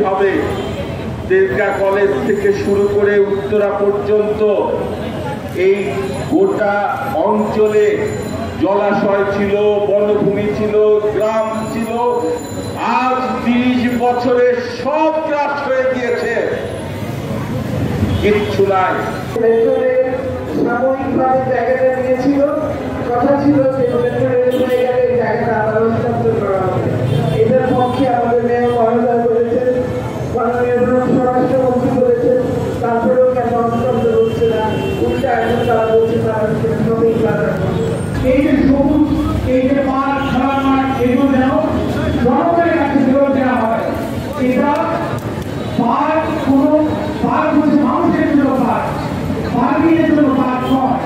হবে। তেজগা কলেজ থেকে শুরু করে উত্তরা পর্যন্ত এই গোটা অঞ্চলে জলাশয় ছিল, বনভূমি ছিল, গ্রাম ছিল। আজ 30 বছরে সব গ্রাস হয়ে গিয়েছে, কিচ্ছু নাই। সাময়িকভাবে জায়গাটা নিয়েছিল, কথা ছিল যে জায়গাটা আবার হস্তান্তর করা হবে। এটার পক্ষে আমাদের মেয়র মহোদয় বলেছেন, মাননীয় স্বরাষ্ট্রমন্ত্রী বলেছেন, তারপরেও কেন হস্তান্তর হচ্ছে না, উল্টা এখন তারা বলছে তারা সবই বাধা। এই যে সবুজ, এই যে মাঠ, খেলার মাঠ, এগুলো যেন জনগণের কাছে ফেরত দেওয়া হয়। এটা পার্ক, কোনো পার্ক হচ্ছে মানুষের জন্য পার্ক, পার্কিংয়ের জন্য পার্ক নয়।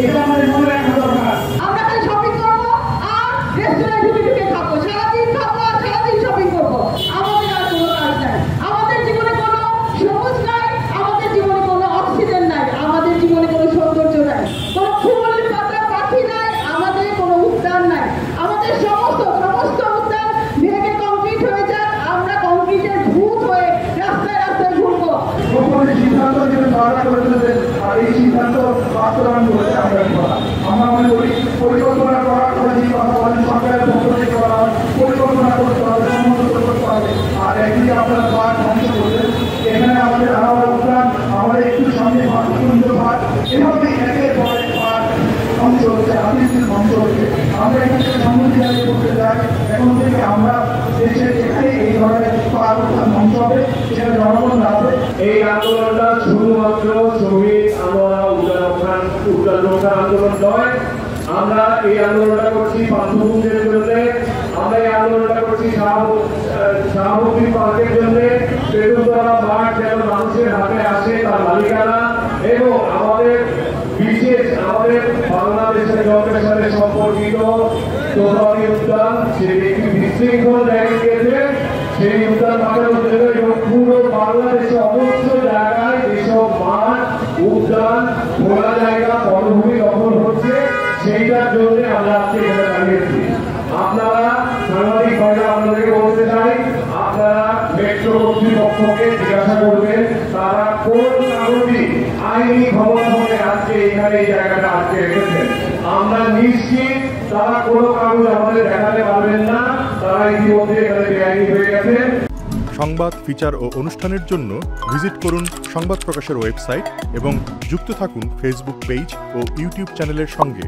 এটা আমাদের মনে রাখা দরকার। আমরা খালি শপিং করবো আর রেস্টুরেন্টে ঢুকে খাবো, সারাদিন খাবো আর সারাদিন শপিং করবো। আমাদের আর কোনো কাজ নাই, আমাদের জীবনে কোনো সবুজ নাই, আমাদের জীবনে কোনো অক্সিজেন নাই, আমাদের জীবনে কোনো সৌন্দর্য নাই, কোনো ফুল পাতা পাখি নাই, আমাদের কোনো উদ্যান নাই। আমাদের সমস্ত উদ্যান ভেঙে কংক্রিট হয়ে যাক, আমরা কংক্রিটের ভূত হয়ে রাস্তায় রাস্তায় ঘুরবো। সিদ্ধান্ত আর এই সিদ্ধান্ত বাস্তবায়ন করতে আমরা মনে করি পরিকল্পনা করার পরে যে কথা বলেন সরকারের পক্ষ থেকে করা হয়, পরিকল্পনা করতে হবে, সমন্বিত করতে হবে। আর একদিকে আপনারা পার্ক ধ্বংস করবেন, এখানে আমাদের আলাদা উদ্যান, আমাদের একটু সামনে সুন্দর পার্ক, এভাবে একের পর এক পার্ক ধ্বংস হচ্ছে, আদিবাসী ধ্বংস হচ্ছে। আমরা এখান থেকে সমৃদ্ধি দাঁড়িয়ে করতে চাই, এখন থেকে আমরা দেশের এখানে এই ধরনের পার্ক ধ্বংস হবে, সেটা জনগণ রাখবে। এই আন্দোলনটা শুধুমাত্র শহীদ আমরা উদ্যান রক্ষা আন্দোলন নয়। আমরা এই আন্দোলনটা করছি পার্থভূমির জন্য, আমরা এই আন্দোলনটা করছি শাহাবুদ্দিন পার্কের জন্য। বেগুনতলা মাঠ যেন মানুষের হাতে আসে, তার মালিকানা, এবং আমাদের বিশেষ আমাদের বাংলাদেশের জন্মের সাথে সম্পর্কিত তোতাপুরি উদ্যান, সেটি একটি বিশৃঙ্খল জায়গায় গিয়েছে, সেই উদ্যান বাঁচানোর জন্য এবং পুরো বাংলাদেশে অবশ্য জায়গায় যেসব মাঠ, উদ্যান, খোলা জায়গা, বনভূমি দখল হচ্ছে, সেইটার জন্য আমরা আজকে এখানে দাঁড়িয়েছি। আপনারা সাংবাদিক ভাইরা আপনাদেরকে বলতে চাই, আপনারা মেট্রো কর্তৃপক্ষকে জিজ্ঞাসা করবেন তারা কোন কাগজে আইনি ক্ষমতা হয়ে আজকে এখানে এই জায়গাটা আজকে রেখেছেন। আমরা নিশ্চিত তারা কোনো কাগজ আমাদের দেখাতে পারবেন না, তারা ইতিমধ্যে এখানে বেআইনি হয়ে গেছে। সংবাদ, ফিচার ও অনুষ্ঠানের জন্য ভিজিট করুন সংবাদ প্রকাশের ওয়েবসাইট এবং যুক্ত থাকুন ফেসবুক পেজ ও ইউটিউব চ্যানেলের সঙ্গে।